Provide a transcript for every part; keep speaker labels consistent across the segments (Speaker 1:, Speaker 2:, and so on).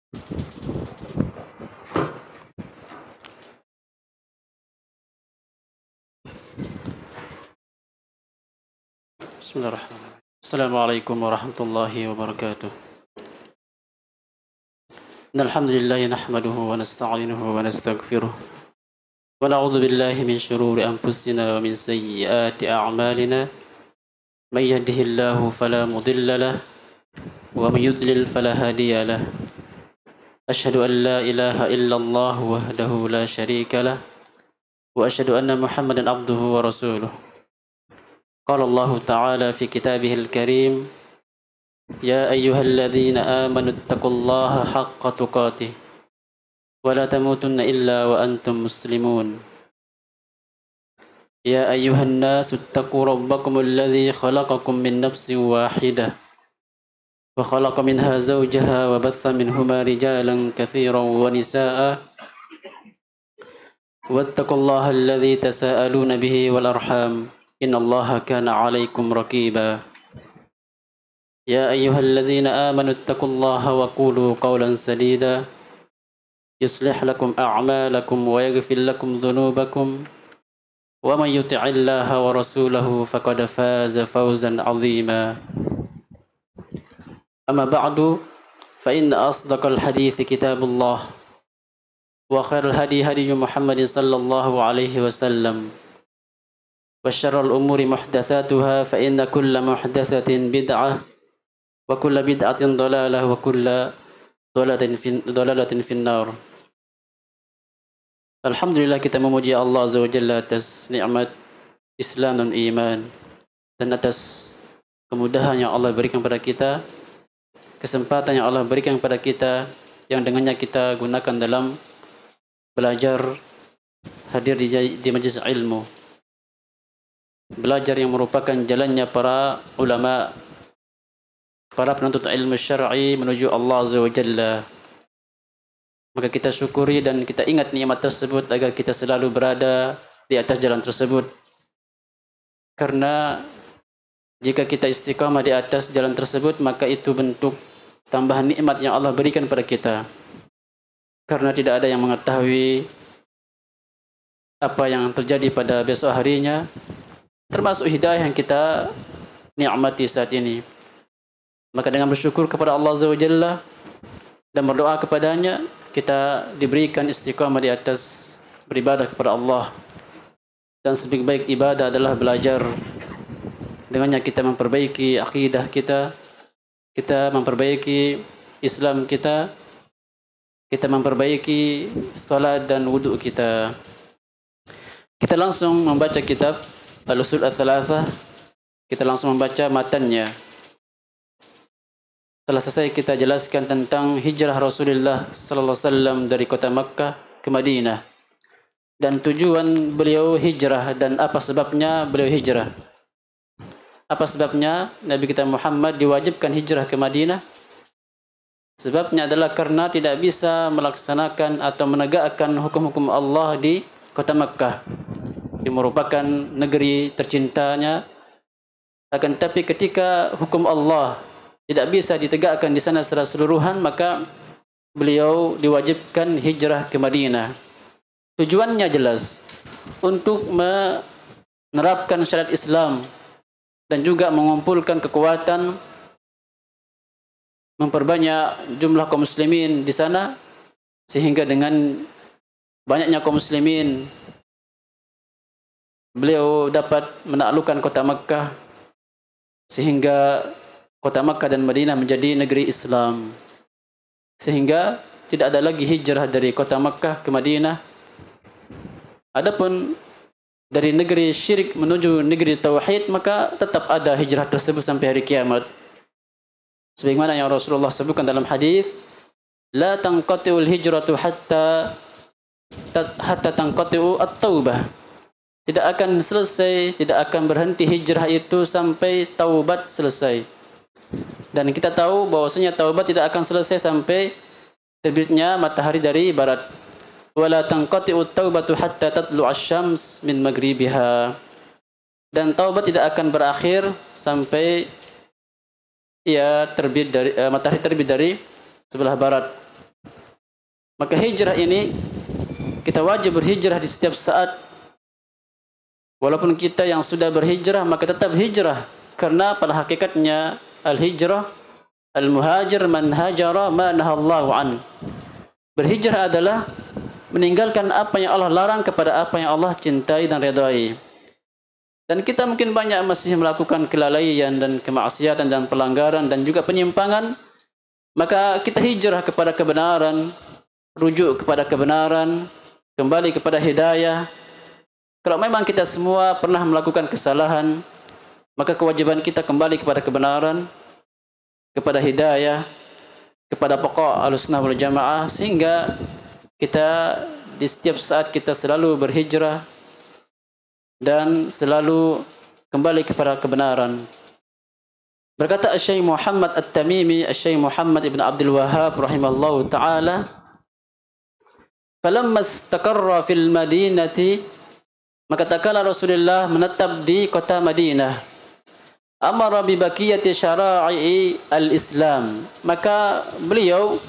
Speaker 1: Bismillahirrahmanirrahim. Assalamualaikum warahmatullahi wabarakatuh. Innalhamdulillah nahmaduhu wa nasta'inuhu wa nastaghfiruh. Wa na'udzu billahi min shururi anfusina wa min sayyiati a'malina. May yahdihillahu fala mudilla lahu wa may yudlil fala hadiya lahu. Asyhadu an la ilaha illallah wahdahu la syarika lahu wa asyhadu anna Muhammadan abduhu wa rasuluh. Qala Allah ta'ala fi kitabihil karim, ya ayyuhalladzina amanu taqullaha haqqa tuqatih wa la tamutunna illa wa antum muslimun. Ya ayyuhan nasu taqu rabbakumul ladzi khalaqakum min nafsin wahidah wa khalaqa minha zawjaha wa batha minhuma rijalan katsiran wa nisaa'a wattaqullaha alladzi tasaaluna bihi wal arham innallaha kana 'alaikum raqiba. يا أيها الذين آمنوا اتقوا الله وقولوا قولا سديدا يصلح لكم أعمالكم ويغفر لكم ذنوبكم ومن يطع الله ورسوله فقد فاز فوزا عظيما. أما بعد فإن أصدق الحديث كتاب الله وخير الهدي هدي محمد صلى الله عليه وسلم وشر الأمور محدثاتها فإن كل محدثة بدعة wa kullu bid'atin dhalalah wa kullu dhalalatin finnar. Alhamdulillah, kita memuji Allah Azza wa Jalla atas nikmat Islam dan iman, dan atas kemudahan yang Allah berikan kepada kita, kesempatan yang Allah berikan kepada kita, yang dengannya kita gunakan dalam belajar, hadir di majlis ilmu, belajar yang merupakan jalannya para ulama, para penuntut ilmu syar'i menuju Allah Azza wa Jalla. Maka kita syukuri dan kita ingat nikmat tersebut agar kita selalu berada di atas jalan tersebut. Karena jika kita istiqamah di atas jalan tersebut, maka itu bentuk tambahan nikmat yang Allah berikan pada kita. Karena tidak ada yang mengetahui apa yang terjadi pada besok harinya, termasuk hidayah yang kita nikmati saat ini. Maka dengan bersyukur kepada Allah Azza wa Jalla dan berdoa kepadanya, kita diberikan istiqamah di atas beribadah kepada Allah. Dan sebaik-baik ibadah adalah belajar. Dengannya kita memperbaiki akidah kita, kita memperbaiki Islam kita, kita memperbaiki salat dan wudu kita. Kita langsung membaca kitab Al-Usul Ats-Tsalatsah. Kita langsung membaca matannya. Telah selesai kita jelaskan tentang hijrah Rasulullah sallallahu alaihi wasallam dari kota Makkah ke Madinah dan tujuan beliau hijrah dan apa sebabnya beliau hijrah. Apa sebabnya Nabi kita Muhammad diwajibkan hijrah ke Madinah? Sebabnya adalah karena tidak bisa melaksanakan atau menegakkan hukum-hukum Allah di kota Makkah. Ini merupakan negeri tercintanya. Akan tetapi ketika hukum Allah tidak bisa ditegakkan di sana secara keseluruhan, maka beliau diwajibkan hijrah ke Madinah. Tujuannya jelas, untuk menerapkan syariat Islam dan juga mengumpulkan kekuatan, memperbanyak jumlah kaum muslimin di sana, sehingga dengan banyaknya kaum muslimin beliau dapat menaklukkan kota Makkah, sehingga kota Makkah dan Madinah menjadi negeri Islam. Sehingga tidak ada lagi hijrah dari kota Makkah ke Madinah. Adapun dari negeri syirik menuju negeri tauhid, maka tetap ada hijrah tersebut sampai hari kiamat. Sebagaimana yang Rasulullah sebutkan dalam hadis, la tanqati'ul hijratu hatta tanqati'u at-taubah. Tidak akan selesai, tidak akan berhenti hijrah itu sampai taubat selesai. Dan kita tahu bahwasanya taubat tidak akan selesai sampai terbitnya matahari dari barat. Wala tanqati'ut taubatu hatta tatlu'asy syams min maghribiha. Dan taubat tidak akan berakhir sampai terbit dari matahari terbit dari sebelah barat. Maka hijrah ini kita wajib berhijrah di setiap saat. Walaupun kita yang sudah berhijrah, maka tetap hijrah. Karena pada hakikatnya al-hijrah, al-muhajir man hajara ma nahallahu an. Berhijrah adalah meninggalkan apa yang Allah larang kepada apa yang Allah cintai dan redai. Dan kita mungkin banyak masih melakukan kelalaian dan kemaksiatan dan pelanggaran dan juga penyimpangan. Maka kita hijrah kepada kebenaran, rujuk kepada kebenaran, kembali kepada hidayah. Kalau memang kita semua pernah melakukan kesalahan, maka kewajiban kita kembali kepada kebenaran, kepada hidayah, kepada pokok Ahlussunnah wal Jamaah, sehingga kita di setiap saat kita selalu berhijrah dan selalu kembali kepada kebenaran. Berkata Syekh Muhammad At-Tamimi, Syekh Muhammad ibn Abdul Wahhab rahimallahu taala, "Falamma istaqarra fil Madinati," maka tatkala Rasulullah menetap di kota Madinah, "amara bi baqiyati syara'i al-Islam," maka beliau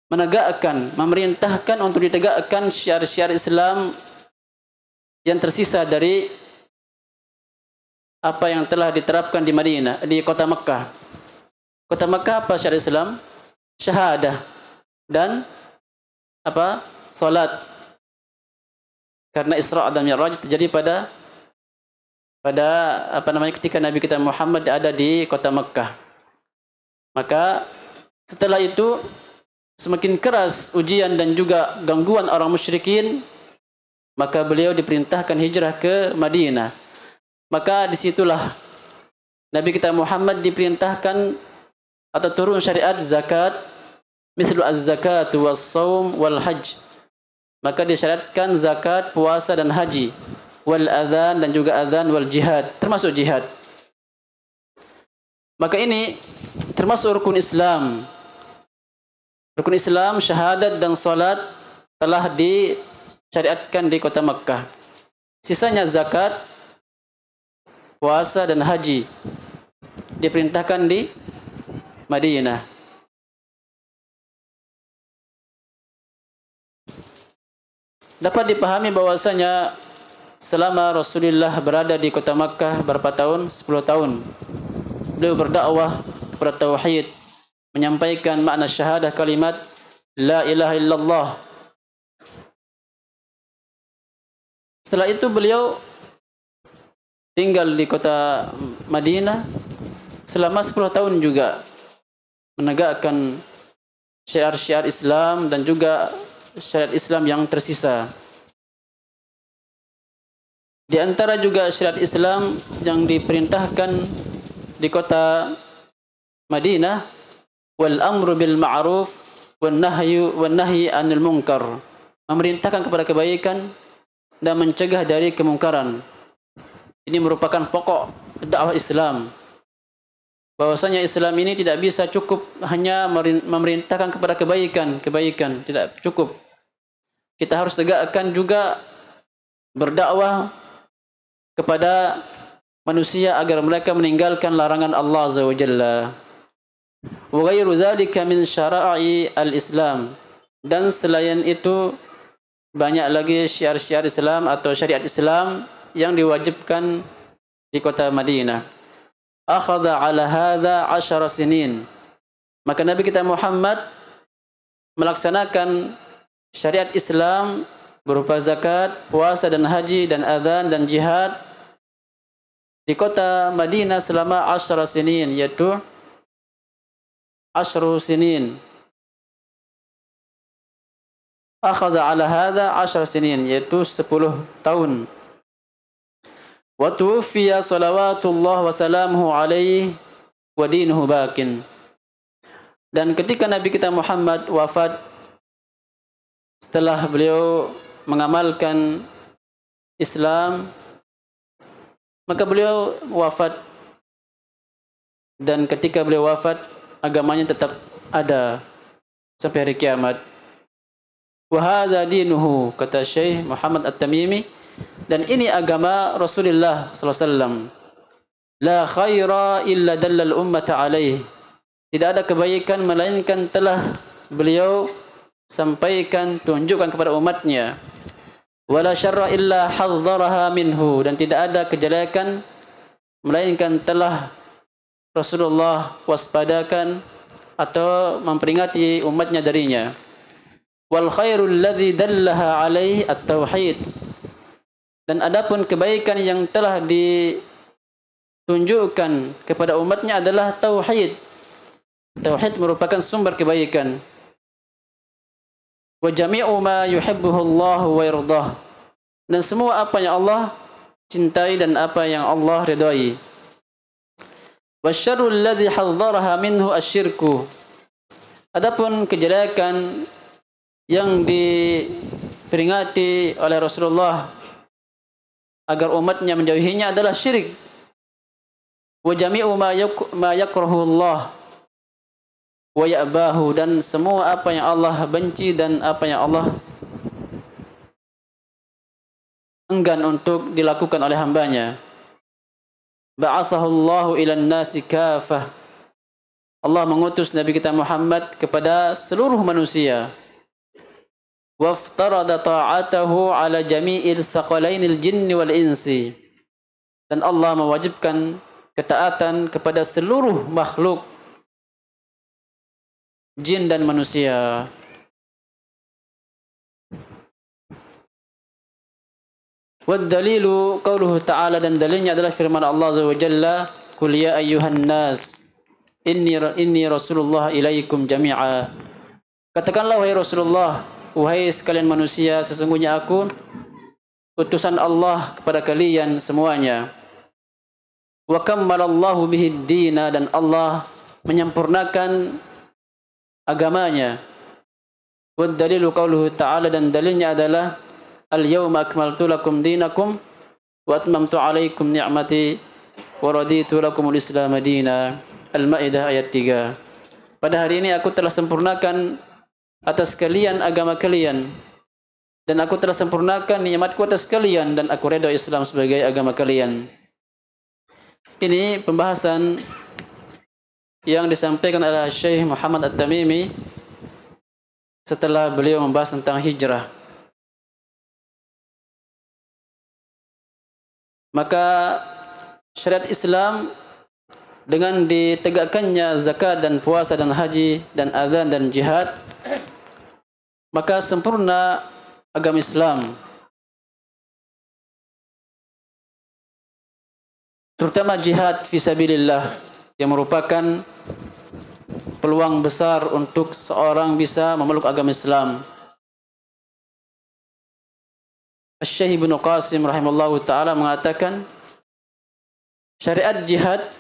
Speaker 1: menegakkan, memerintahkan untuk ditegakkan syiar-syiar Islam yang tersisa dari apa yang telah diterapkan di Madinah, di kota Mekah. Kota Mekah apa syariat Islam? Syahadah dan apa? Salat. Karena Isra dan Mi'raj terjadi pada ketika Nabi kita Muhammad ada di kota Mekah. Maka setelah itu semakin keras ujian dan juga gangguan orang musyrikin, maka beliau diperintahkan hijrah ke Madinah. Maka disitulah Nabi kita Muhammad diperintahkan atau turun syariat zakat, mislu az-zakat was-shaum wal hajj. Maka disyariatkan zakat, puasa dan haji, wal adzan dan juga adzan, wal jihad, termasuk jihad. Maka ini termasuk rukun Islam. Rukun Islam, syahadat dan salat telah disyariatkan di kota Makkah. Sisanya zakat, puasa dan haji diperintahkan di Madinah. Dapat dipahami bahwasanya selama Rasulullah berada di kota Makkah berapa tahun? 10 tahun. Beliau berdakwah kepada tauhid, menyampaikan makna syahadah kalimat la ilaha illallah. Setelah itu beliau tinggal di kota Madinah selama 10 tahun juga, menegakkan syiar-syiar Islam dan juga syariat Islam yang tersisa. Di antara juga syariat Islam yang diperintahkan di kota Madinah, wal amru bil ma'ruf wan nahyi 'anil munkar, memerintahkan kepada kebaikan dan mencegah dari kemungkaran. Ini merupakan pokok dakwah Islam. Bahwasanya Islam ini tidak bisa cukup hanya memerintahkan kepada kebaikan, tidak cukup. Kita harus tegakkan juga berdakwah kepada manusia agar mereka meninggalkan larangan Allah Azza wa Jalla. Wa ghairu dzalika min syara'i al-Islam. Dan selain itu banyak lagi syiar-syiar Islam atau syariat Islam yang diwajibkan di kota Madinah. Akhadha ala hadha 10 sinin. Maka Nabi kita Muhammad melaksanakan syariat Islam berupa zakat, puasa dan haji dan adzan dan jihad di kota Madinah selama 10 sinin, yaitu 10 sinin. Akhadha ala hadha 10 sinin, yaitu 10 tahun. Wa tuwfiya salawatullah wa salamuhu alaihi wa dinuhu bakin. Dan ketika Nabi kita Muhammad wafat, setelah beliau mengamalkan Islam, maka beliau wafat, dan ketika beliau wafat agamanya tetap ada sampai hari kiamat. Wa hadza dinuhu, kata Syekh Muhammad At-Tamimi, dan ini agama Rasulullah sallallahu alaihi wasallam. La khaira illa dallal ummata alaih. Tidak ada kebaikan melainkan telah beliau sampaikan, tunjukkan kepada umatnya. Wala syarra illa hadzaraha minhu, dan tidak ada kejelekan melainkan telah Rasulullah waspadakan atau memperingati umatnya darinya. Wal khairul ladzi dallaha alaihi at-tauhid, dan adapun kebaikan yang telah ditunjukkan kepada umatnya adalah tauhid. Tauhid merupakan sumber kebaikan. Wa jami'u ma yuhibbuhu Allah wa yardah, dan semua apa yang Allah cintai dan apa yang Allah ridai. Wasyarrul ladzi hadzaraha minhu asyirku, adapun kejelekan yang diperingati oleh Rasulullah agar umatnya menjauhinya adalah syirik. Wa jami'u ma yakrahu Allah wa ya'bahu, dan semua apa yang Allah benci dan apa yang Allah enggan untuk dilakukan oleh hambanya. Ba'athahullahu ilan nasi kafah, Allah mengutus Nabi kita Muhammad kepada seluruh manusia. Waftarada ta'atahu ala jami'il thaqalainil jinni wal insi, dan Allah mewajibkan ketaatan kepada seluruh makhluk jin dan manusia. Wad dalilu qauluhu ta'ala, dan dalilnya adalah firman Allah Azza wa Jalla, qul ya ayyuhan nas inni rasulullah ilaikum jami'a, katakanlah wahai Rasulullah, wahai sekalian manusia, sesungguhnya aku utusan Allah kepada kalian semuanya. Wa kammalallahu bihid dina, dan Allah menyempurnakan agamanya. Wad dalilu qauluhu ta'ala, dan dalilnya adalah al-yawma akmaltu lakum dinakum wa atmamtu alaikum ni'mati wa raditu lakumul islam madina. Al-Maidah ayat 3. Pada hari ini aku telah sempurnakan atas kalian agama kalian, dan aku telah sempurnakan nikmatku atas kalian, dan aku redha Islam sebagai agama kalian. Ini pembahasan yang disampaikan oleh Syekh Muhammad At-Tamimi setelah beliau membahas tentang hijrah. Maka syariat Islam dengan ditegakkannya zakat dan puasa dan haji dan azan dan jihad, maka sempurna agama Islam. Terutama jihad fisabilillah, yang merupakan peluang besar untuk seorang bisa memeluk agama Islam. Syekh Ibnu Qasim rahimallahu taala mengatakan, syariat jihad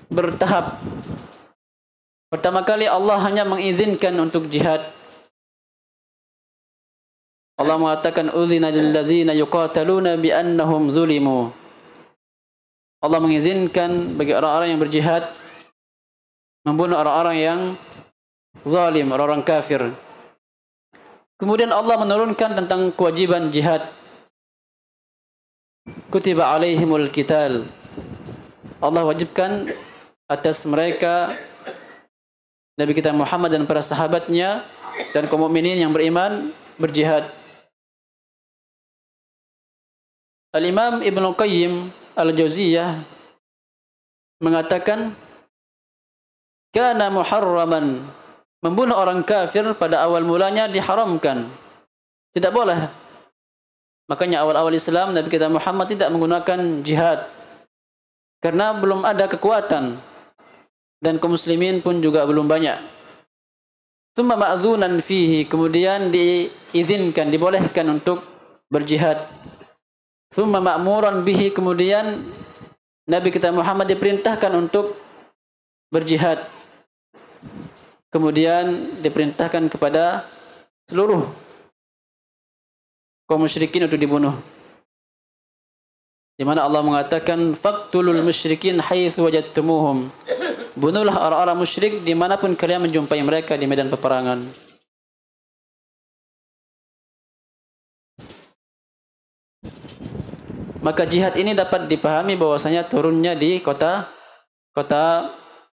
Speaker 1: bertahap. Pertama kali Allah hanya mengizinkan untuk jihad. Allah mengatakan, udzina lil ladzina yuqataluna bi annahum zulimu. Allah mengizinkan bagi orang-orang yang berjihad membunuh orang-orang yang zalim, orang-orang kafir. Kemudian Allah menurunkan tentang kewajiban jihad. Kutiba alaihimul qital. Allah wajibkan atas mereka, Nabi kita Muhammad dan para sahabatnya dan kaum mukminin yang beriman, berjihad. Al-Imam Ibnu Qayyim Al-Jauziyah mengatakan, kana muharraman, membunuh orang kafir pada awal mulanya diharamkan, tidak boleh. Makanya awal-awal Islam Nabi kita Muhammad tidak menggunakan jihad karena belum ada kekuatan, dan kaum muslimin pun juga belum banyak. Tsumma ma'dzunan fihi, kemudian diizinkan, dibolehkan untuk berjihad. Tsumma ma'muran bihi, kemudian Nabi kita Muhammad diperintahkan untuk berjihad. Kemudian diperintahkan kepada seluruh kaum musyrikin untuk dibunuh. Di mana Allah mengatakan, faqtulul musyrikin haitsu wajadtumuhum. Bunuhlah orang-orang musyrik dimanapun kalian menjumpai mereka di medan peperangan. Maka jihad ini dapat dipahami bahwasanya turunnya di kota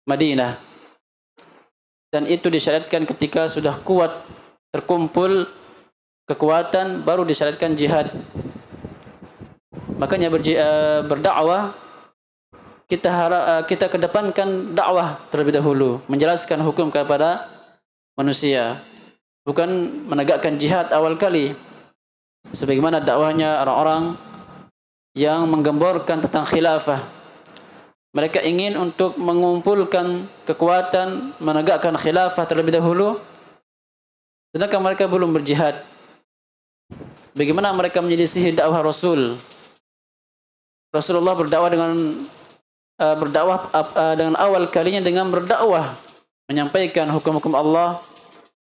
Speaker 1: Madinah. dan itu disyariatkan ketika sudah kuat, terkumpul kekuatan, baru disyariatkan jihad. Makanya berdakwah kita kedepankan dakwah terlebih dahulu, menjelaskan hukum kepada manusia, bukan menegakkan jihad awal kali sebagaimana dakwahnya orang-orang yang menggemborkan tentang khilafah. Mereka ingin untuk mengumpulkan kekuatan, menegakkan khilafah terlebih dahulu, sedangkan mereka belum berjihad. Bagaimana mereka menyelisihi dakwah Rasul? Rasulullah berdakwah dengan awal kalinya dengan berdakwah, menyampaikan hukum-hukum Allah,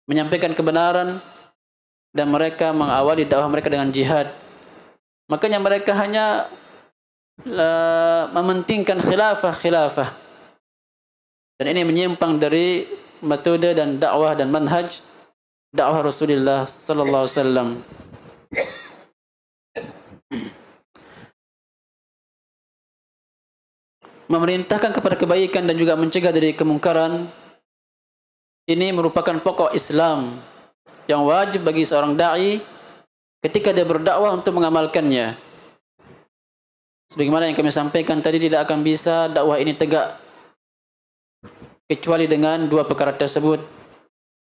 Speaker 1: menyampaikan kebenaran, dan mereka mengawali dakwah mereka dengan jihad. Makanya mereka hanya mementingkan khilafah. Dan ini menyimpang dari metode dan dakwah dan manhaj dakwah Rasulullah sallallahu alaihi wasallam. Memerintahkan kepada kebaikan dan juga mencegah dari kemungkaran, ini merupakan pokok Islam yang wajib bagi seorang dai ketika dia berdakwah untuk mengamalkannya. Sebagaimana yang kami sampaikan tadi, tidak akan bisa dakwah ini tegak kecuali dengan dua perkara tersebut,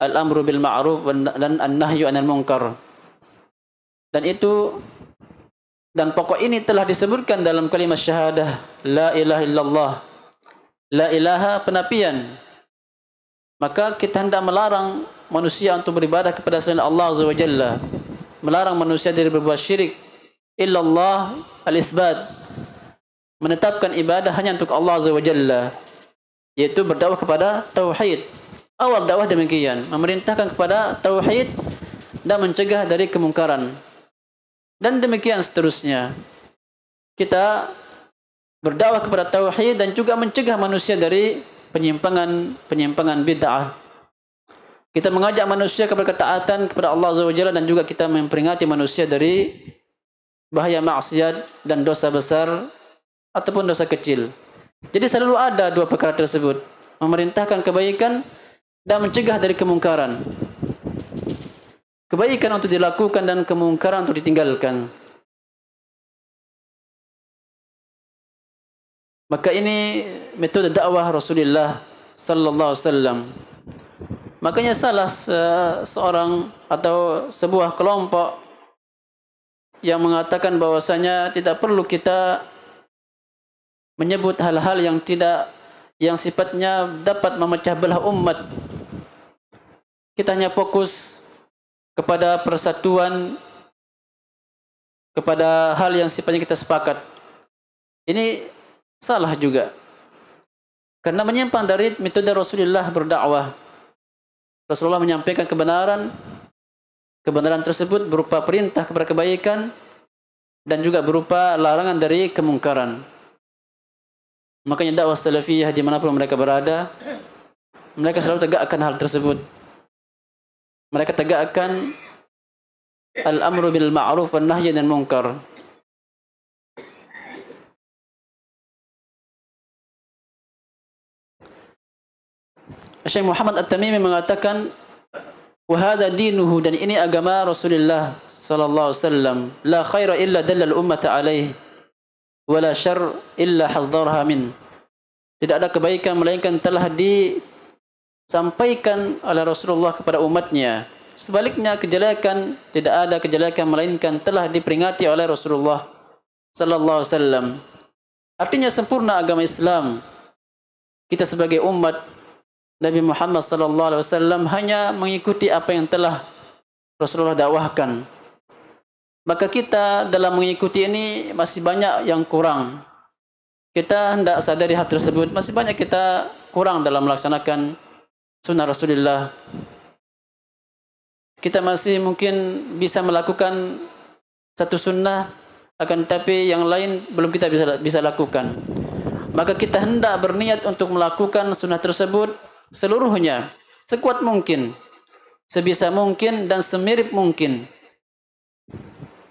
Speaker 1: al-amru bil ma'ruf dan an-nahyu 'anil munkar. Dan pokok ini telah disebutkan dalam kalimat syahadah la ilaha illallah. La ilaha penafian. Maka kita hendak melarang manusia untuk beribadah kepada selain Allah Azza wa Jalla, melarang manusia dari berbuat syirik. Illallah al-itsbat, menetapkan ibadah hanya untuk Allah Azza wa Jalla, yaitu berdakwah kepada tauhid. Awal dakwah demikian, memerintahkan kepada tauhid dan mencegah dari kemungkaran. Dan demikian seterusnya. Kita berdakwah kepada tauhid dan juga mencegah manusia dari penyimpangan bid'ah. Kita mengajak manusia kepada ketaatan kepada Allah Azza wa Jalla, dan juga kita memperingati manusia dari bahaya maksiat dan dosa besar ataupun dosa kecil. Jadi selalu ada dua perkara tersebut, memerintahkan kebaikan dan mencegah dari kemungkaran. Kebaikan untuk dilakukan dan kemungkaran untuk ditinggalkan. Maka ini metode dakwah Rasulullah sallallahu alaihi wasallam. Makanya salah seorang atau sebuah kelompok yang mengatakan bahwasanya tidak perlu kita menyebut hal-hal yang sifatnya dapat memecah belah umat. Kita hanya fokus kepada persatuan, kepada hal yang sifatnya kita sepakat. Ini salah juga, karena menyimpang dari metode Rasulullah berdakwah. Rasulullah menyampaikan kebenaran tersebut berupa perintah kepada kebaikan dan juga berupa larangan dari kemungkaran. Makanya dakwah salafiyah dimanapun mereka berada, mereka selalu tegakkan hal tersebut. Mereka tegakkan al-amru bil ma'ruf wan nahyi 'anil munkar. Syekh Muhammad At-Tamimi mengatakan, wa hadza dinuhu, dan ini agama Rasulullah sallallahu alaihi wasallam, la khaira illa dallal ummata alaihi wa la syarr illa hadzarha min. Tidak ada kebaikan melainkan telah disampaikan oleh Rasulullah kepada umatnya. Sebaliknya kejelekan, tidak ada kejelekan melainkan telah diperingati oleh Rasulullah sallallahu alaihi wasallam. Artinya sempurna agama Islam. Kita sebagai umat Nabi Muhammad sallallahu alaihi wasallam hanya mengikuti apa yang telah Rasulullah dakwahkan. Maka kita dalam mengikuti ini masih banyak yang kurang. Kita hendak sadari hal tersebut, masih banyak kita kurang dalam melaksanakan sunnah Rasulullah. Kita masih mungkin bisa melakukan satu sunnah, akan tetapi yang lain belum kita bisa lakukan. Maka kita hendak berniat untuk melakukan sunnah tersebut seluruhnya, sekuat mungkin, sebisa mungkin, dan semirip mungkin.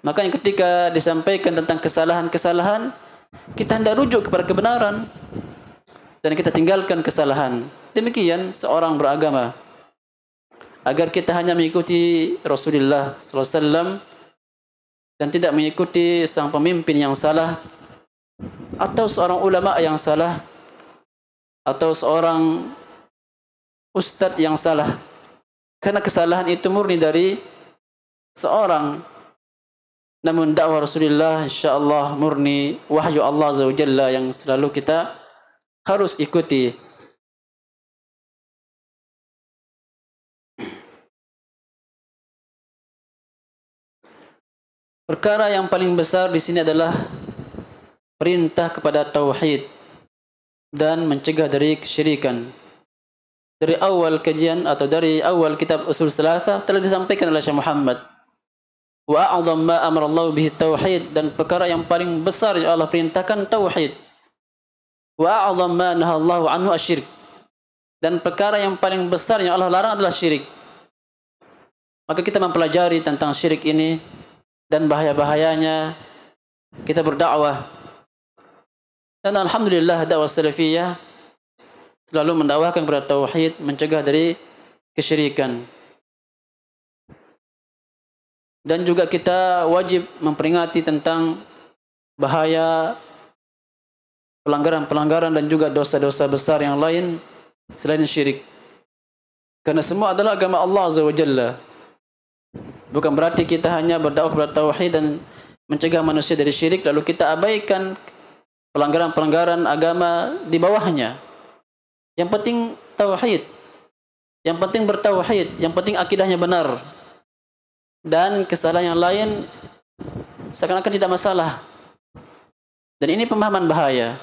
Speaker 1: Makanya ketika disampaikan tentang kesalahan-kesalahan, kita hendak rujuk kepada kebenaran dan kita tinggalkan kesalahan. Demikian seorang beragama. agar kita hanya mengikuti Rasulullah SAW dan tidak mengikuti sang pemimpin yang salah atau seorang ulama yang salah atau seorang ustadz yang salah, karena kesalahan itu murni dari seorang. Namun dakwah Rasulullah insyaallah murni wahyu Allah Azza wa Jalla yang selalu kita harus ikuti. Perkara yang paling besar di sini adalah perintah kepada tauhid dan mencegah dari kesyirikan. Dari awal kajian atau dari awal kitab Usul Salasah telah disampaikan oleh Syekh Muhammad. Wa a'zam ma amara Allah bihi tauhid, dan perkara yang paling besar yang Allah perintahkan tauhid. Wa a'zam ma nahallahu anhu asyirk, dan perkara yang paling besar yang Allah larang adalah syirik. Maka kita mempelajari tentang syirik ini dan bahaya-bahayanya, kita berdakwah. Dan alhamdulillah dakwah salafiyah selalu mendakwahkan kepada tauhid, mencegah dari kesyirikan. Dan juga kita wajib memperingati tentang bahaya pelanggaran-pelanggaran dan juga dosa-dosa besar yang lain selain syirik. Karena semua adalah agama Allah Azza wa Jalla. Bukan berarti kita hanya berdakwah kepada tauhid dan mencegah manusia dari syirik lalu kita abaikan pelanggaran-pelanggaran agama di bawahnya. Yang penting tauhid, yang penting bertauhid, yang penting akidahnya benar. Dan kesalahan yang lain seakan-akan tidak masalah. Dan ini pemahaman bahaya.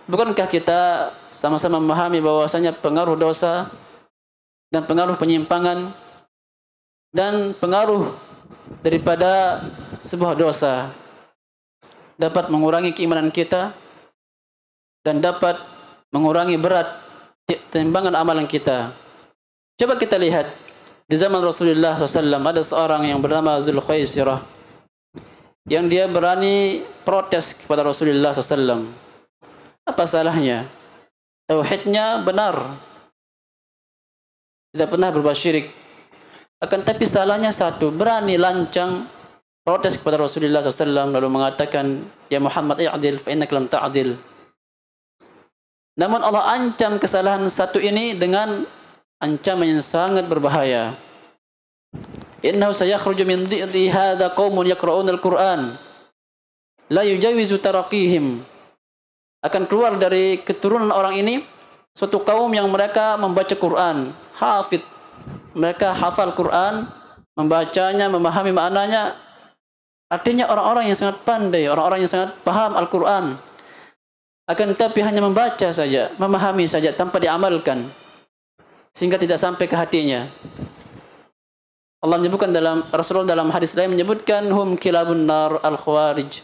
Speaker 1: Bukankah kita sama-sama memahami bahwasanya pengaruh dosa dan pengaruh penyimpangan dan pengaruh daripada sebuah dosa dapat mengurangi keimanan kita dan dapat mengurangi berat timbangan amalan kita. Coba kita lihat di zaman Rasulullah SAW ada seorang yang bernama Zulkhuwaisirah yang dia berani protes kepada Rasulullah SAW. Apa salahnya? Tauhidnya benar, tidak pernah berbuat syirik. Akan tapi salahnya satu, berani lancang protes kepada Rasulullah SAW lalu mengatakan, ya Muhammad i'dil fa innaka lam ta'dil. Namun Allah ancam kesalahan satu ini dengan ancaman yang sangat berbahaya. Innahu sayakhruju min dhi'ri hadza qaumun yaqra'una al-Qur'an la yujawizu taraqihim. Akan keluar dari keturunan orang ini suatu kaum yang mereka membaca Quran, hafid. Mereka hafal Quran, membacanya, memahami maknanya. Artinya orang-orang yang sangat pandai, orang-orang yang sangat paham Al-Quran. Akan tetapi hanya membaca saja, memahami saja tanpa diamalkan, sehingga tidak sampai ke hatinya. Allah menyebutkan Rasulullah dalam hadis lain menyebutkan hum kilabun nar al-khawarij.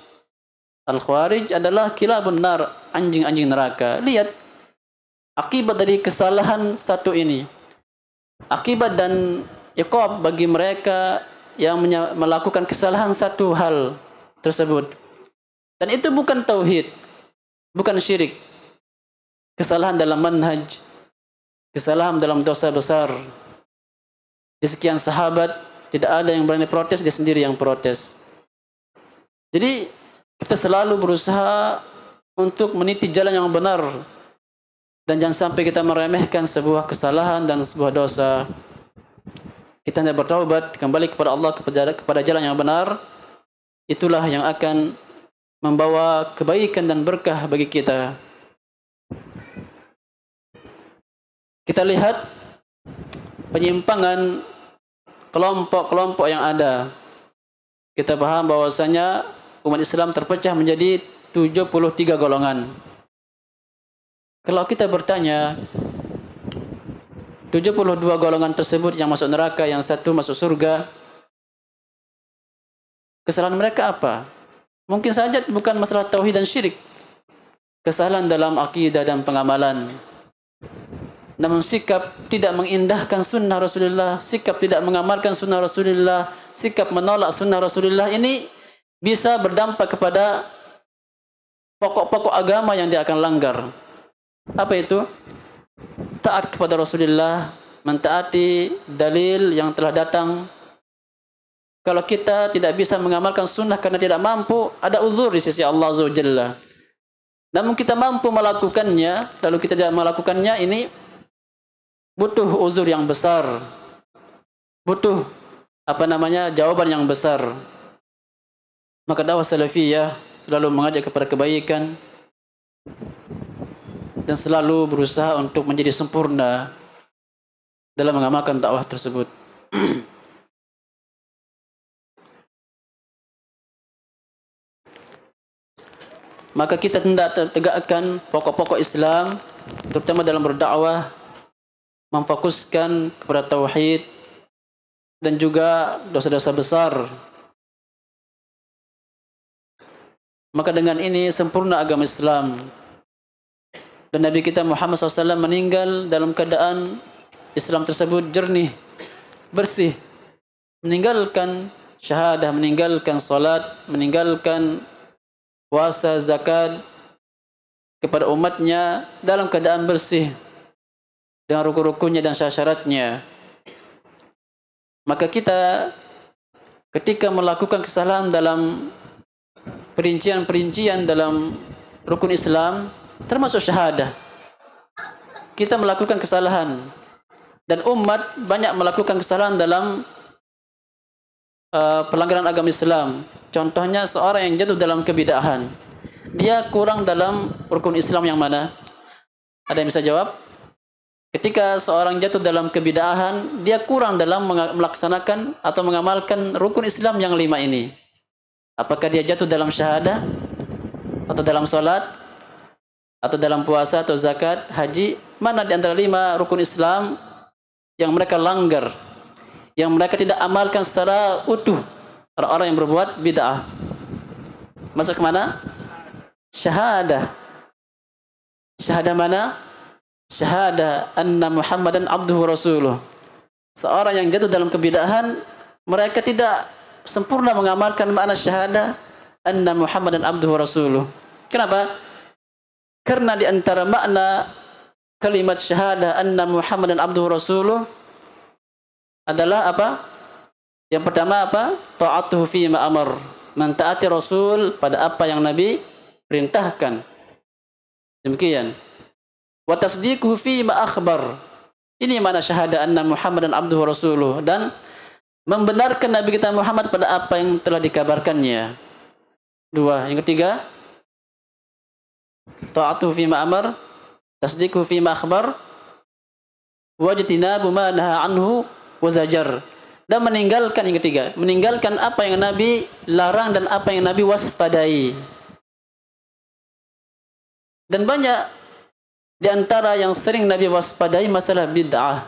Speaker 1: Al-khawarij adalah kilabun nar, anjing-anjing neraka. Lihat akibat dari kesalahan satu ini. Akibat dan iqab bagi mereka yang melakukan kesalahan satu hal tersebut. Dan itu bukan tauhid, bukan syirik. Kesalahan dalam manhaj, kesalahan dalam dosa besar. Di sekian sahabat tidak ada yang berani protes, dia sendiri yang protes. Jadi kita selalu berusaha untuk meniti jalan yang benar. Dan jangan sampai kita meremehkan sebuah kesalahan dan sebuah dosa. Kita hendak bertaubat, kembali kepada Allah, kepada jalan yang benar. Itulah yang akan membawa kebaikan dan berkah bagi kita. Kita lihat penyimpangan kelompok-kelompok yang ada. Kita paham bahwasanya umat Islam terpecah menjadi 73 golongan. Kalau kita bertanya 72 golongan tersebut yang masuk neraka, yang satu masuk surga, kesalahan mereka apa? Mungkin saja bukan masalah tauhid dan syirik, kesalahan dalam akidah dan pengamalan. Namun sikap tidak mengindahkan sunnah Rasulullah, sikap tidak mengamalkan sunnah Rasulullah, sikap menolak sunnah Rasulullah ini bisa berdampak kepada pokok-pokok agama yang dia akan langgar. Apa itu? Taat kepada Rasulullah mentaati dalil yang telah datang. Kalau kita tidak bisa mengamalkan sunnah karena tidak mampu, ada uzur di sisi Allah Azza wa Jalla. Namun kita mampu melakukannya, lalu kita tidak melakukannya, ini butuh uzur yang besar. Butuh jawaban yang besar. Maka dakwah salafiyah selalu mengajak kepada kebaikan dan selalu berusaha untuk menjadi sempurna dalam mengamalkan dakwah tersebut. Maka kita hendak tegakkan pokok-pokok Islam, terutama dalam berdakwah, memfokuskan kepada tauhid dan juga dosa-dosa besar. Maka dengan ini sempurna agama Islam. Dan Nabi kita Muhammad SAW meninggal dalam keadaan Islam tersebut jernih, bersih, meninggalkan syahadah, meninggalkan salat, meninggalkan puasa, zakat kepada umatnya dalam keadaan bersih dengan rukun-rukunnya dan syarat-syaratnya. Maka kita ketika melakukan kesalahan dalam perincian-perincian dalam rukun Islam, termasuk syahadah, kita melakukan kesalahan, dan umat banyak melakukan kesalahan dalam pelanggaran agama Islam. Contohnya seorang yang jatuh dalam kebid'ahan, dia kurang dalam rukun Islam yang mana? Ada yang bisa jawab? Ketika seorang jatuh dalam kebid'ahan, dia kurang dalam melaksanakan atau mengamalkan rukun Islam yang 5 ini. Apakah dia jatuh dalam syahadah, atau dalam salat, atau dalam puasa, atau zakat, haji? Mana di antara 5 rukun Islam yang mereka langgar, yang mereka tidak amalkan secara utuh? Orang-orang yang berbuat bid'ah masuk ke mana? Syahadah. Syahadah mana? Syahadah anna Muhammadan abduhu rasuluh. Seorang yang jatuh dalam kebid'ahan, mereka tidak sempurna mengamalkan makna syahadah anna Muhammadan abduhu rasuluh. Kenapa? Karena di antara makna kalimat syahadah anna Muhammadan abduhu rasuluh adalah apa? Yang pertama apa? Ta'atuhu fi ma amar. Mentaati Rasul pada apa yang Nabi perintahkan. Demikian. Wa tasdiquhu fi ma akhbar. Ini makna syahadah anna Muhammadan abduhu rasuluh, dan membenarkan Nabi kita Muhammad pada apa yang telah dikabarkannya. 2. Yang ketiga, ta'atuhu fi ma amar, tasdiquhu fi ma akhbar, wajtinabu ma naha anhu wa zajar. Dan meninggalkan, yang ketiga, meninggalkan apa yang Nabi larang dan apa yang Nabi waspadai. Dan banyak di antara yang sering Nabi waspadai masalah bid'ah.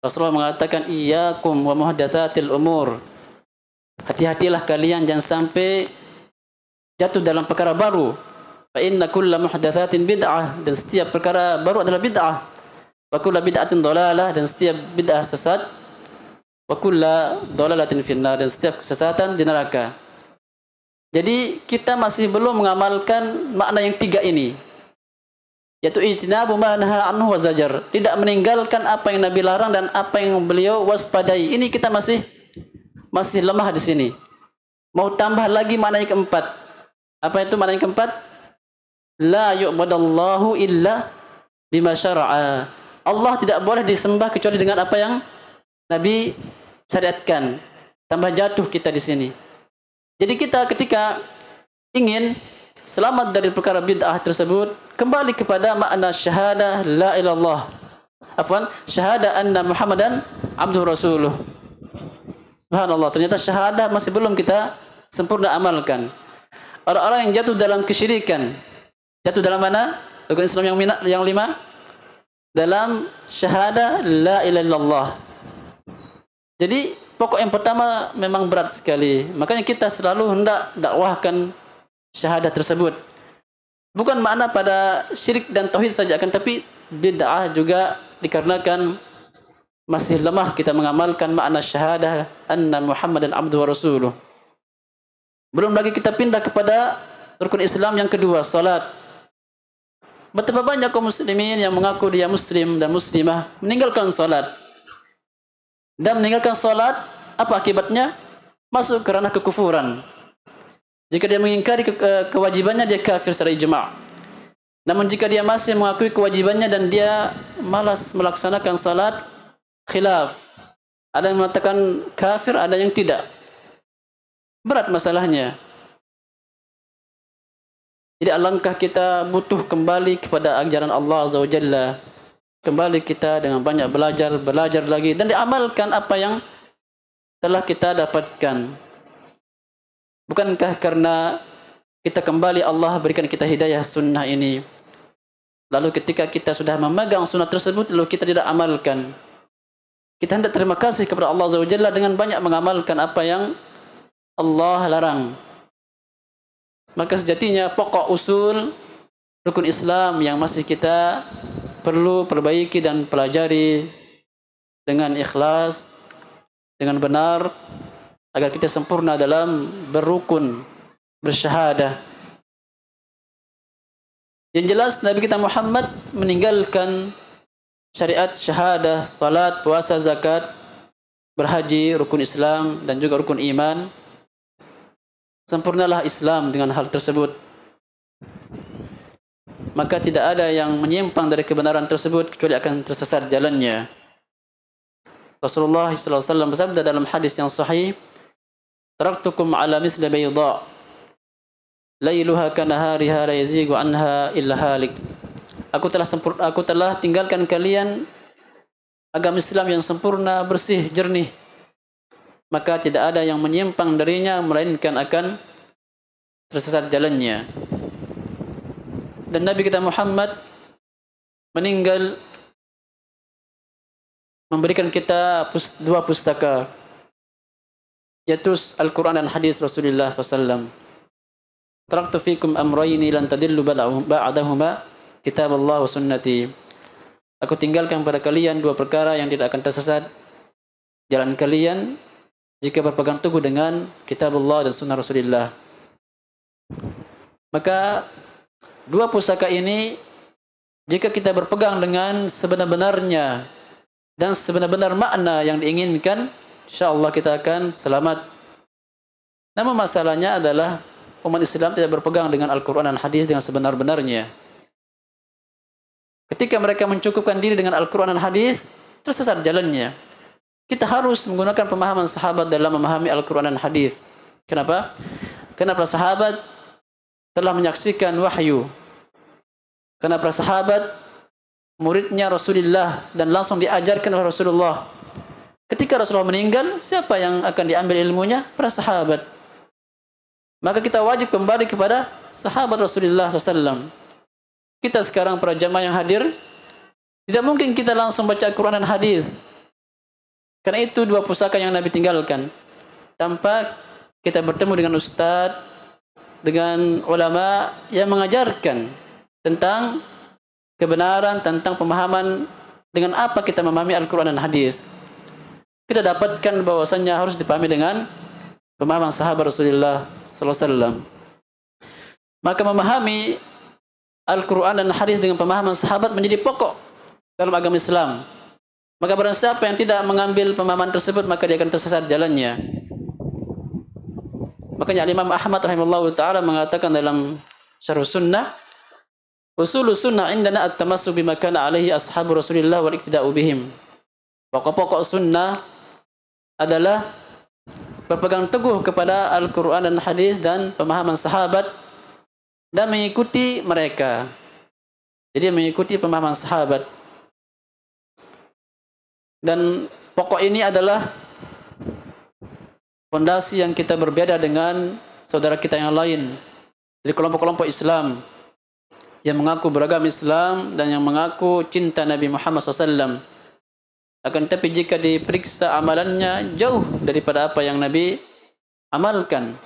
Speaker 1: Rasulullah mengatakan, iyyakum wa muhdatsatil umur. Hati-hatilah kalian jangan sampai jatuh dalam perkara baru. Fa inna kulla muhdatsatin bid'ah, dan setiap perkara baru adalah bid'ah. Wa kullu bid'atin dhalalah, dan setiap bid'ah sesat. Wa kullu dhalalatin finnar, dan setiap kesesatan di neraka. Jadi kita masih belum mengamalkan makna yang 3 ini, yaitu ijtinabu ma naha anhu wa zajar, tidak meninggalkan apa yang Nabi larang dan apa yang beliau waspadai. Ini kita masih lemah di sini. Mau tambah lagi makna yang keempat. Apa itu makna yang keempat? La yu'badallahu illa bima syara'a. Allah tidak boleh disembah kecuali dengan apa yang Nabi syariatkan. Tambah jatuh kita di sini. Jadi kita ketika ingin selamat dari perkara bid'ah tersebut, kembali kepada makna syahadah la ilallah. Syahadah anna Muhammadan abduhu rasuluh. Subhanallah, ternyata syahadah masih belum kita sempurna amalkan. Orang-orang yang jatuh dalam kesyirikan, jatuh dalam mana? Rukun Islam yang 5? Dalam syahadah la ilaha illallah. Jadi pokok yang pertama memang berat sekali. Makanya kita selalu hendak dakwahkan syahadah tersebut. Bukan makna pada syirik dan tauhid saja, akan tapi bid'ah juga dikarenakan masih lemah kita mengamalkan makna syahadah anna Muhammadan abduhu wa rasuluh. Belum lagi kita pindah kepada rukun Islam yang kedua, salat. Betapa banyak kaum muslimin yang mengaku dia muslim dan muslimah meninggalkan salat. Dan meninggalkan salat, apa akibatnya? Masuk ke ranah kekufuran. Jika dia mengingkari kewajibannya, dia kafir secara ijma'. Namun jika dia masih mengakui kewajibannya dan dia malas melaksanakan salat, khilaf. Ada yang mengatakan kafir, ada yang tidak. Berat masalahnya. Jadi alangkah kita butuh kembali kepada ajaran Allah Azza wa Jalla. Kembali kita dengan banyak belajar lagi dan diamalkan apa yang telah kita dapatkan. Bukankah karena kita kembali Allah berikan kita hidayah sunnah ini. Lalu ketika kita sudah memegang sunnah tersebut lalu kita tidak amalkan. Kita hendak terima kasih kepada Allah Azza wa Jalla dengan banyak mengamalkan apa yang Allah larang. Maka sejatinya pokok usul rukun Islam yang masih kita perlu perbaiki dan pelajari dengan ikhlas, dengan benar, agar kita sempurna dalam berrukun, bersyahadah. Yang jelas Nabi kita Muhammad meninggalkan syariat syahadah, salat, puasa, zakat, berhaji, rukun Islam dan juga rukun iman. Sempurnalah Islam dengan hal tersebut. Maka tidak ada yang menyimpang dari kebenaran tersebut kecuali akan tersesat jalannya. Rasulullah SAW bersabda dalam hadis yang sahih, "Taraktukum ala misli bayda, lailuha kanahariha la yazigu anha illa halik." Aku telah tinggalkan kalian agama Islam yang sempurna, bersih, jernih. Maka tidak ada yang menyimpang darinya melainkan akan tersesat jalannya. Dan Nabi kita Muhammad meninggal memberikan kita dua pustaka, yaitu Al-Quran dan hadis Rasulullah SAW. Taraktu fikum amrayni lan tadillu ba'dahuma kitab Allah wa sunnati. Aku tinggalkan pada kalian dua perkara yang tidak akan tersesat jalan kalian jika berpegang teguh dengan kitab Allah dan sunnah Rasulullah. Maka dua pusaka ini jika kita berpegang dengan sebenar-benarnya dan sebenar-benar makna yang diinginkan, insyaallah kita akan selamat. Namun masalahnya adalah umat Islam tidak berpegang dengan Al-Quran dan hadis dengan sebenar-benarnya. Ketika mereka mencukupkan diri dengan Al-Quran dan hadis, tersesat jalannya. Kita harus menggunakan pemahaman sahabat dalam memahami Al-Quran dan hadis. Kenapa? Karena para sahabat telah menyaksikan wahyu. Karena para sahabat muridnya Rasulullah dan langsung diajarkan oleh Rasulullah. Ketika Rasulullah meninggal, siapa yang akan diambil ilmunya? Para sahabat. Maka kita wajib kembali kepada sahabat Rasulullah SAW. Kita sekarang para jamaah yang hadir, tidak mungkin kita langsung baca Al-Quran dan hadis. Karena itu dua pusaka yang Nabi tinggalkan. Tanpa kita bertemu dengan ustadz, dengan ulama yang mengajarkan tentang kebenaran, tentang pemahaman dengan apa kita memahami Al-Quran dan hadis. Kita dapatkan bahwasannya harus dipahami dengan pemahaman sahabat Rasulullah SAW. Maka memahami Al-Quran dan hadis dengan pemahaman sahabat menjadi pokok dalam agama Islam. Maka barang siapa yang tidak mengambil pemahaman tersebut, maka dia akan tersesat jalannya. Makanya Imam Ahmad rahimahullah ta'ala mengatakan dalam Syarh Sunnah, "Usulus sunnah indana at-tamassu bima kana alaihi ashabu Rasulillah wal iktida'u bihim." Pokok-pokok sunnah adalah berpegang teguh kepada Al-Quran dan hadis dan pemahaman sahabat dan mengikuti mereka. Jadi mengikuti pemahaman sahabat. Dan pokok ini adalah fondasi yang kita berbeda dengan saudara kita yang lain dari kelompok-kelompok Islam yang mengaku beragama Islam dan yang mengaku cinta Nabi Muhammad SAW. Akan tetapi jika diperiksa amalannya jauh daripada apa yang Nabi amalkan,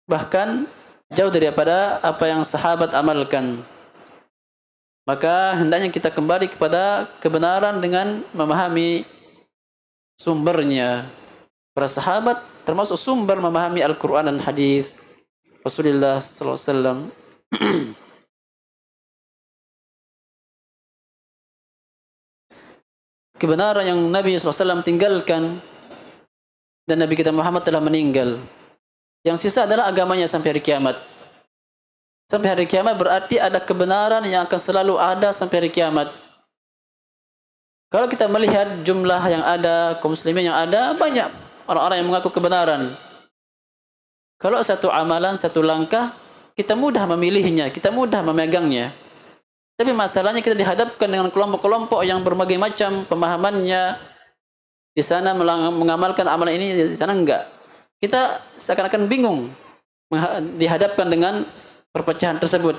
Speaker 1: bahkan jauh daripada apa yang sahabat amalkan. Maka hendaknya kita kembali kepada kebenaran dengan memahami sumbernya. Para sahabat termasuk sumber memahami Al-Quran dan hadis Rasulullah SAW. kebenaran yang Nabi SAW tinggalkan, dan Nabi kita Muhammad telah meninggal. Yang sisa adalah agamanya sampai hari kiamat. Sampai hari kiamat berarti ada kebenaran yang akan selalu ada sampai hari kiamat. Kalau kita melihat jumlah yang ada, kaum muslimin yang ada, banyak orang-orang yang mengaku kebenaran. Kalau satu amalan, satu langkah, kita mudah memilihnya, kita mudah memegangnya. Tapi masalahnya kita dihadapkan dengan kelompok-kelompok yang berbagai macam pemahamannya. Di sana mengamalkan amalan ini, di sana enggak. Kita seakan-akan bingung dihadapkan dengan perpecahan tersebut.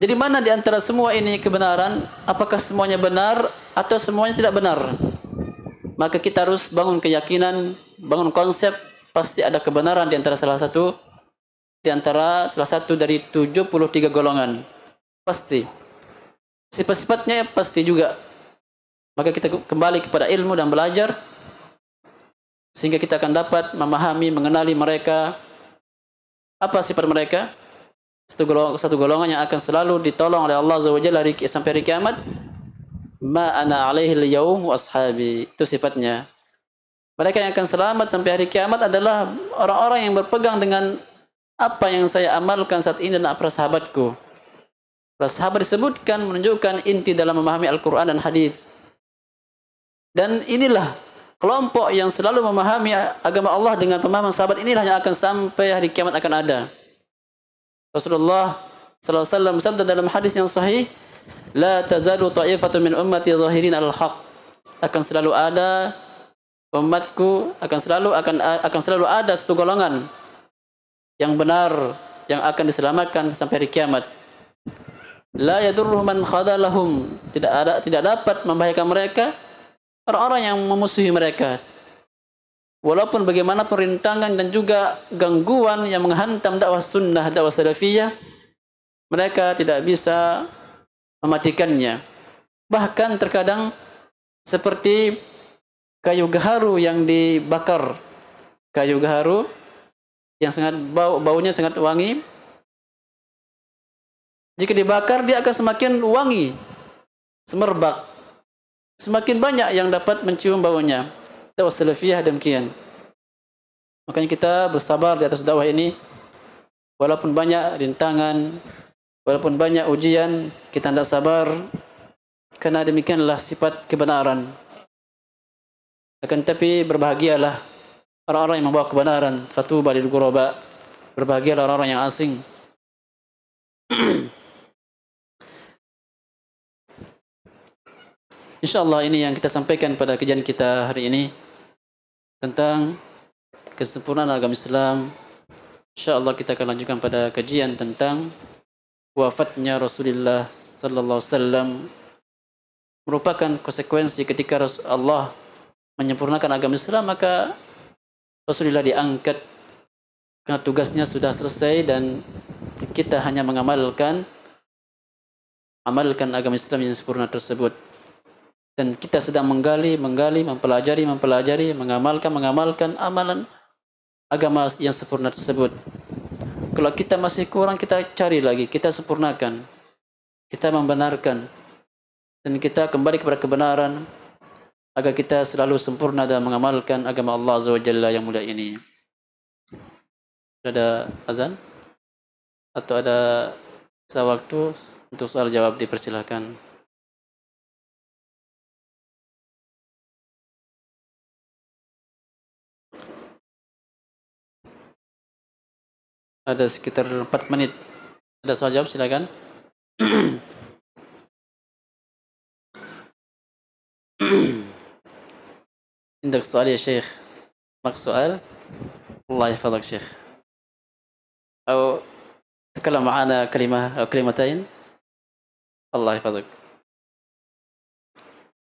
Speaker 1: Jadi mana di antara semua ini kebenaran? Apakah semuanya benar atau semuanya tidak benar? Maka kita harus bangun keyakinan, bangun konsep, pasti ada kebenaran di antara salah satu dari 73 golongan. Pasti. Sifat-sifatnya pasti juga. Maka kita kembali kepada ilmu dan belajar, sehingga kita akan dapat memahami, mengenali mereka. Apa sifat mereka? Satu golongan yang akan selalu ditolong oleh Allah Azza wa Jalla sampai hari kiamat. Ma ana alaihi al-yawm wa ashabi. Itu sifatnya. Mereka yang akan selamat sampai hari kiamat adalah orang-orang yang berpegang dengan apa yang saya amalkan saat ini dan para sahabatku. Para sahabat disebutkan menunjukkan inti dalam memahami Al-Quran dan hadis. Dan inilah kelompok yang selalu memahami agama Allah dengan pemahaman sahabat, inilah yang akan sampai hari kiamat akan ada. Rasulullah sallallahu alaihi wasallam bersabda dalam hadis yang sahih, la tazalu ta'ifatun min ummati zahirin al-haq. Akan selalu ada umatku, akan selalu ada satu golongan yang benar yang akan diselamatkan sampai hari kiamat. La yadurruhum man khadalahum. Tidak dapat membahayakan mereka orang-orang yang memusuhi mereka. Walaupun bagaimana perintangan dan juga gangguan yang menghantam dakwah sunnah, dakwah salafiyah, mereka tidak bisa mematikannya. Bahkan terkadang seperti kayu gaharu yang dibakar. Kayu gaharu yang baunya sangat wangi. Jika dibakar dia akan semakin wangi, semerbak. Semakin banyak yang dapat mencium baunya. Dakwah salafiyah demikian. Makanya kita bersabar di atas dakwah ini. Walaupun banyak rintangan, walaupun banyak ujian, kita hendak sabar. Karena demikianlah sifat kebenaran. Akan tapi berbahagialah orang-orang yang membawa kebenaran. Fatuba lil ghuraba. Berbahagialah orang-orang yang asing. InsyaAllah ini yang kita sampaikan pada kajian kita hari ini tentang kesempurnaan agama Islam. InsyaAllah kita akan lanjutkan pada kajian tentang wafatnya Rasulullah sallallahu alaihi wasallam, merupakan konsekuensi ketika Allah menyempurnakan agama Islam, maka Rasulullah diangkat karena tugasnya sudah selesai dan kita hanya amalkan agama Islam yang sempurna tersebut. Dan kita sedang menggali, mempelajari, mengamalkan amalan agama yang sempurna tersebut. Kalau kita masih kurang, kita cari lagi, kita sempurnakan, kita membenarkan, dan kita kembali kepada kebenaran agar kita selalu sempurna dalam mengamalkan agama Allah Azza wa Jalla yang mulia ini. Ada azan? Atau ada sisa waktu untuk soal jawab, dipersilakan. Ada sekitar 4 menit. Ada soal jawab, silakan. عندك سؤال يا شيخ؟ معك سؤال؟ الله يحفظك شيخ. أو تكلم معنا كلمة أو كلمتين. الله يحفظك.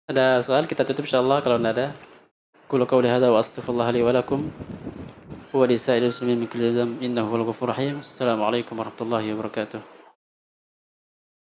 Speaker 1: Ada soal, kita tutup insyaallah kalau tidak ada. Qul qawli hadza wa astaghfirullah li wa lakum wa li sa'iril muslimin min kulli dhanbin innahu huwal ghafurur rahim. Assalamualaikum warahmatullahi wabarakatuh.